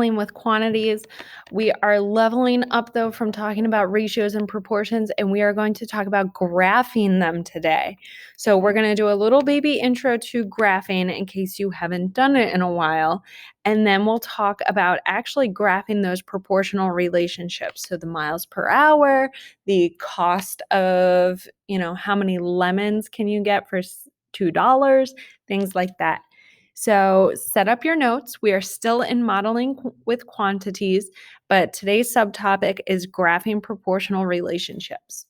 modeling with quantities. We are leveling up, though, from talking about ratios and proportions, and we are going to talk about graphing them today. So we're going to do a little baby intro to graphing in case you haven't done it in a while, and then we'll talk about actually graphing those proportional relationships. So the miles per hour, the cost of, how many lemons can you get for $2, things like that. So set up your notes. We are still in modeling with quantities, but today's subtopic is graphing proportional relationships.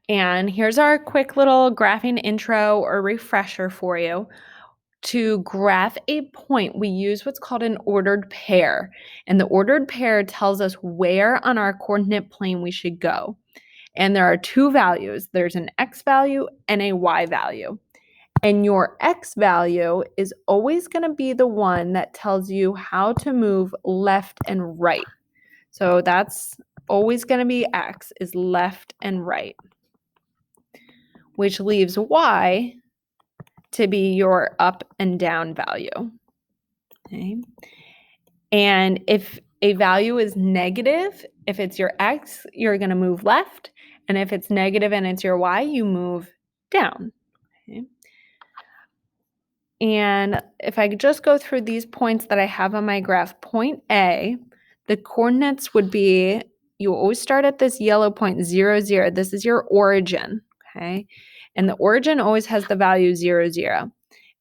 And here's our quick little graphing intro or refresher for you. To graph a point, we use what's called an ordered pair. And the ordered pair tells us where on our coordinate plane we should go. And there are two values. There's an x value and a y value. And your x value is always going to be the one that tells you how to move left and right. So that's always going to be x, is left and right, which leaves y to be your up and down value. Okay. And if a value is negative, if it's your x, you're going to move left. And if it's negative and it's your y, you move down. Okay. And if I could just go through these points that I have on my graph, point A, the coordinates would be, you always start at this yellow point, 0, 0. This is your origin, okay? And the origin always has the value 0, 0.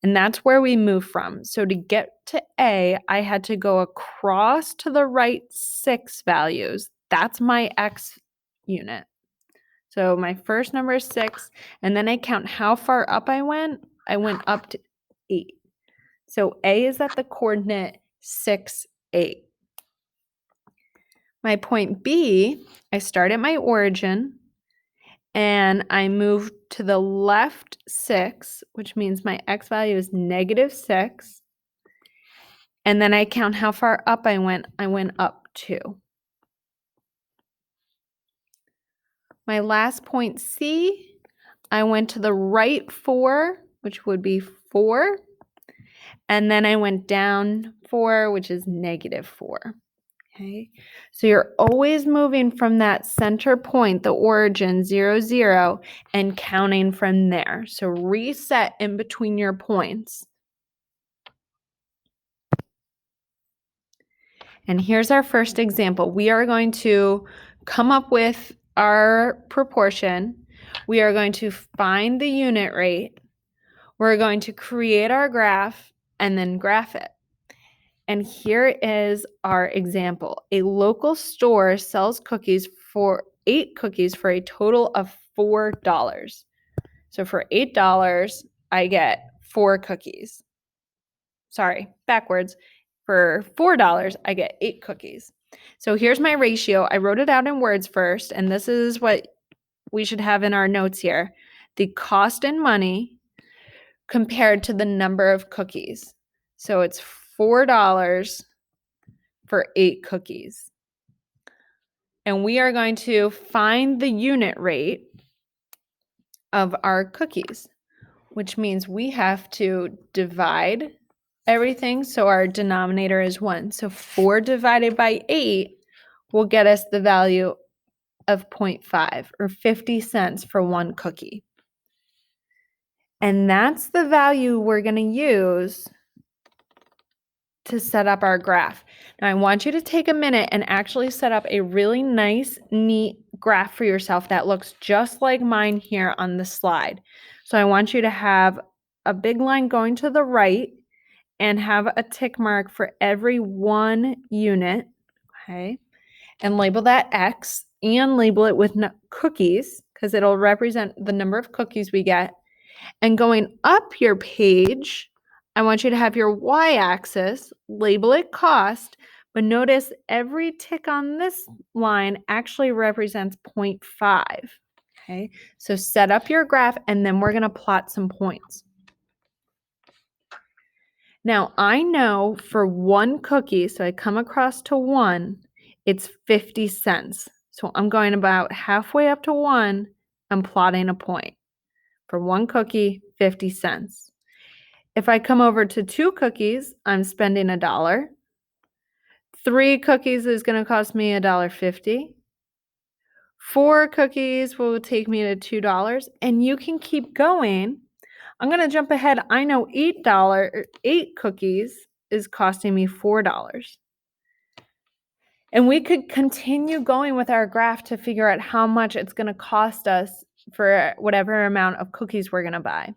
And that's where we move from. So to get to A, I had to go across to the right 6 values. That's my x unit. So my first number is 6, and then I count how far up I went. I went up to 8. So A is at the coordinate 6, 8. My point B, I start at my origin and I move to the left 6, which means my x value is negative 6. And then I count how far up I went. I went up 2. My last point C, I went to the right 4, which would be 4. And then I went down 4, which is negative 4. Okay, so you're always moving from that center point, the origin, 0, 0, and counting from there. So reset in between your points. And here's our first example. We are going to come up with our proportion. We are going to find the unit rate. We're going to create our graph and then graph it. And here is our example. A local store sells cookies for 8 cookies for a total of $4. So for $8, I get 4 cookies. Sorry, backwards. For $4, I get 8 cookies. So here's my ratio. I wrote it out in words first, and this is what we should have in our notes here. The cost in money compared to the number of cookies. So it's $4 for 8 cookies. And we are going to find the unit rate of our cookies, which means we have to divide everything so our denominator is 1. So 4 divided by 8 will get us the value of 0.5 or 50 cents for 1 cookie. And that's the value we're going to use to set up our graph. Now I want you to take a minute and actually set up a really nice, neat graph for yourself that looks just like mine here on the slide. So I want you to have a big line going to the right and have a tick mark for every 1 unit, okay? And label that X and label it with cookies because it'll represent the number of cookies we get. And going up your page, I want you to have your y-axis, label it cost, but notice every tick on this line actually represents 0.5. Okay, so set up your graph and then we're going to plot some points. Now I know for 1 cookie, so I come across to 1, it's 50 cents. So I'm going about halfway up to 1 and plotting a point. For 1 cookie, 50 cents. If I come over to 2 cookies, I'm spending $1. 3 cookies is going to cost me $1.50. 4 cookies will take me to $2, and you can keep going. I'm going to jump ahead. I know 8 cookies is costing me $4. And we could continue going with our graph to figure out how much it's going to cost us for whatever amount of cookies we're going to buy.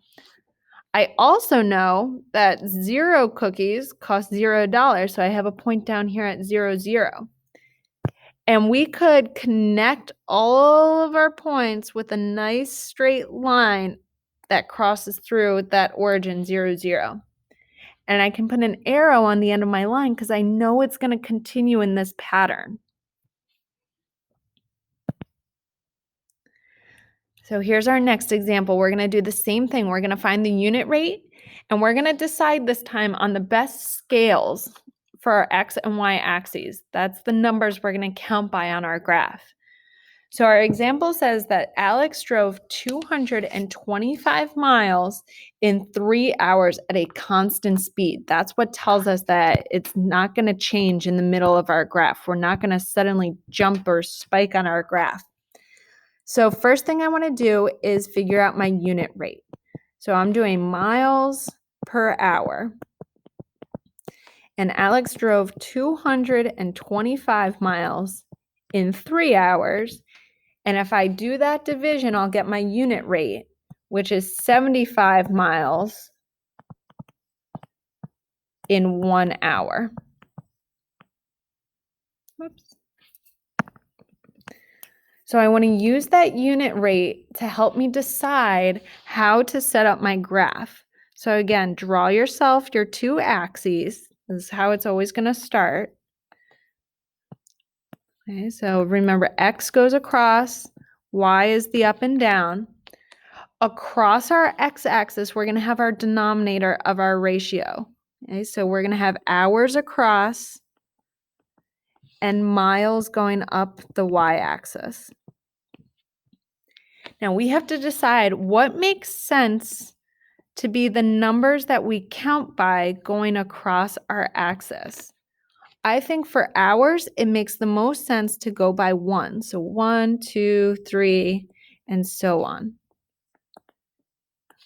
I also know that 0 cookies cost $0, so I have a point down here at 0, 0. And we could connect all of our points with a nice straight line that crosses through that origin 0, 0. And I can put an arrow on the end of my line because I know it's going to continue in this pattern. So here's our next example. We're going to do the same thing. We're going to find the unit rate, and we're going to decide this time on the best scales for our X and Y axes. That's the numbers we're going to count by on our graph. So our example says that Alex drove 225 miles in 3 hours at a constant speed. That's what tells us that it's not going to change in the middle of our graph. We're not going to suddenly jump or spike on our graph. So first thing I want to do is figure out my unit rate. So I'm doing miles per hour. And Alex drove 225 miles in 3 hours. And if I do that division, I'll get my unit rate, which is 75 miles in 1 hour. Whoops. So I want to use that unit rate to help me decide how to set up my graph. So again, draw yourself your 2 axes. This is how it's always going to start. Okay, so remember, X goes across, Y is the up and down. Across our x-axis, we're going to have our denominator of our ratio. Okay, so we're going to have hours across and miles going up the y-axis. Now we have to decide what makes sense to be the numbers that we count by going across our axis. I think for hours, it makes the most sense to go by 1. So 1, 2, 3, and so on.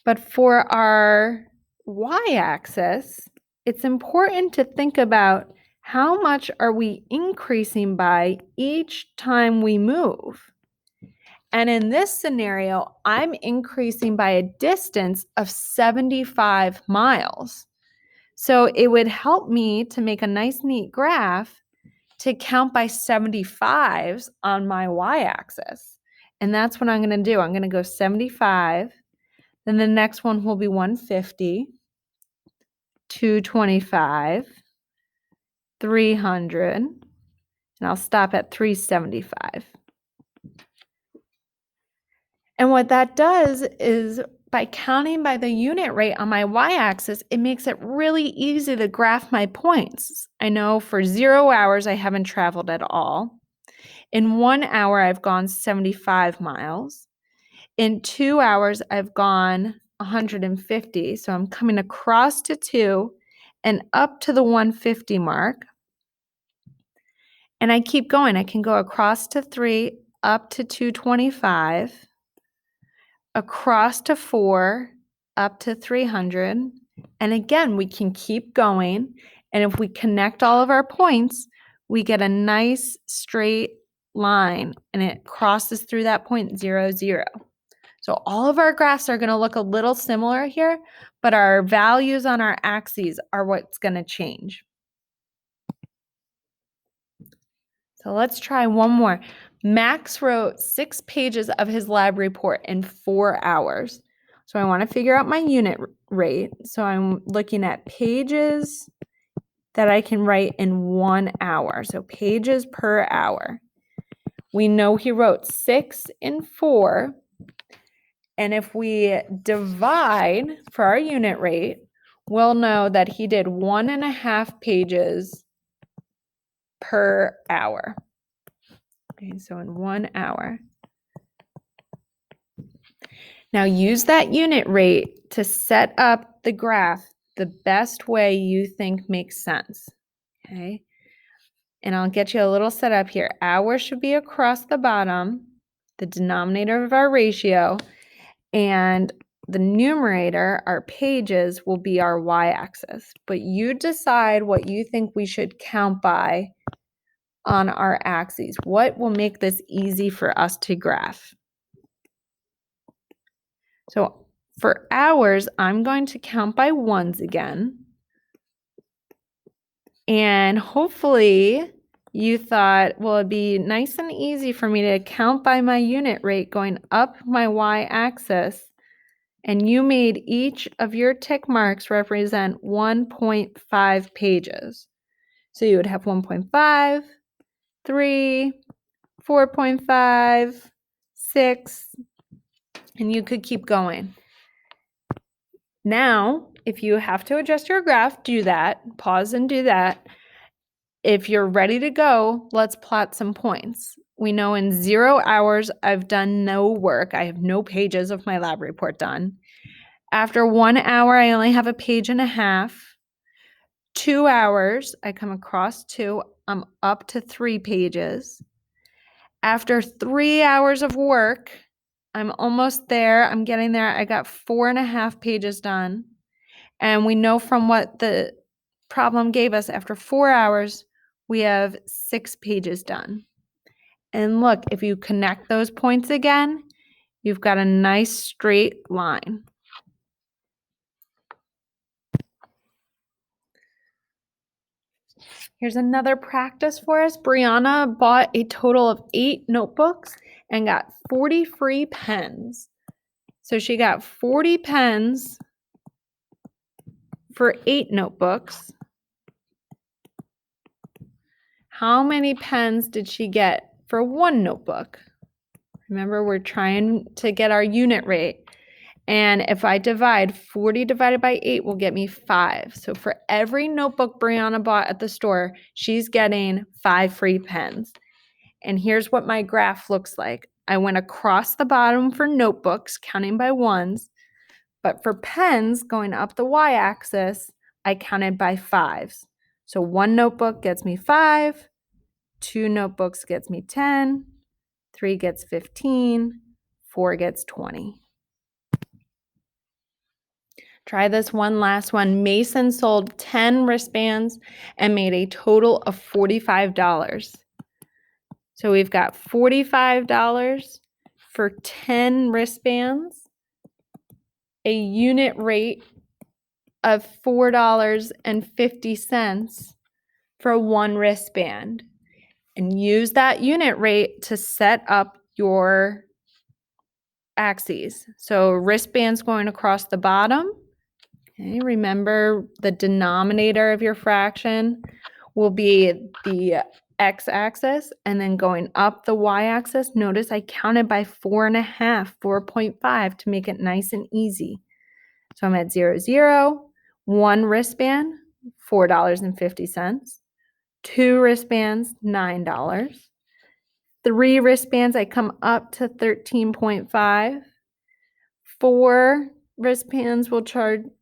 But for our y-axis, it's important to think about how much are we increasing by each time we move. And in this scenario, I'm increasing by a distance of 75 miles. So it would help me to make a nice, neat graph to count by 75s on my y-axis. And that's what I'm going to do. I'm going to go 75. Then the next one will be 150, 225, 300, and I'll stop at 375. And what that does is by counting by the unit rate on my y-axis, it makes it really easy to graph my points. I know for 0 hours, I haven't traveled at all. In 1 hour, I've gone 75 miles. In 2 hours, I've gone 150. So I'm coming across to 2 and up to the 150 mark. And I keep going. I can go across to 3, up to 225, across to 4, up to 300. And again, we can keep going. And if we connect all of our points, we get a nice straight line and it crosses through that point 0, 0. So all of our graphs are going to look a little similar here, but our values on our axes are what's going to change. So let's try one more. Max wrote 6 pages of his lab report in 4 hours. So I want to figure out my unit rate. So I'm looking at pages that I can write in 1 hour. So pages per hour. We know he wrote 6 in 4. And if we divide for our unit rate, we'll know that he did 1.5 pages per hour. Okay, so in 1 hour. Now use that unit rate to set up the graph the best way you think makes sense. Okay. And I'll get you a little setup here. Hours should be across the bottom, the denominator of our ratio, and the numerator, our pages, will be our y-axis. But you decide what you think we should count by on our axes. What will make this easy for us to graph? So for hours, I'm going to count by ones again. And hopefully you thought, well, it'd be nice and easy for me to count by my unit rate going up my y-axis. And you made each of your tick marks represent 1.5 pages. So you would have 1.5, 3, 4.5, 6, and you could keep going. Now, if you have to adjust your graph, do that. Pause and do that. If you're ready to go, let's plot some points. We know in 0 hours, I've done no work. I have no pages of my lab report done. After 1 hour, I only have a page and a half. 2 hours, I come across 2. I'm up to 3 pages. After 3 hours of work, I'm almost there. I'm getting there. I got 4.5 pages done. And we know from what the problem gave us, after 4 hours, we have 6 pages done. And look, if you connect those points again, you've got a nice straight line. Here's another practice for us. Brianna bought a total of 8 notebooks and got 40 free pens. So she got 40 pens for 8 notebooks. How many pens did she get for 1 notebook? Remember, we're trying to get our unit rate. And if I divide 40 divided by 8 will get me 5. So for every notebook Brianna bought at the store, she's getting 5 free pens. And here's what my graph looks like. I went across the bottom for notebooks, counting by ones. But for pens, going up the y-axis, I counted by 5s. So 1 notebook gets me 5. 2 notebooks gets me 10. 3 gets 15. 4 gets 20. Try this one last one. Mason sold 10 wristbands and made a total of $45. So we've got $45 for 10 wristbands, a unit rate of $4.50 for 1 wristband. And use that unit rate to set up your axes. So wristbands going across the bottom. Okay, remember the denominator of your fraction will be the x-axis, and then going up the y-axis, notice I counted by 4.5, 4.5 to make it nice and easy. So I'm at 0, 0, 1 wristband, $4.50, 2 wristbands, $9, 3 wristbands, I come up to 13.5, 4 wristbands will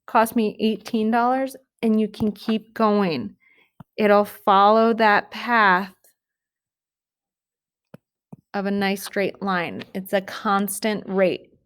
cost me $18, and you can keep going. It'll follow that path of a nice straight line. It's a constant rate.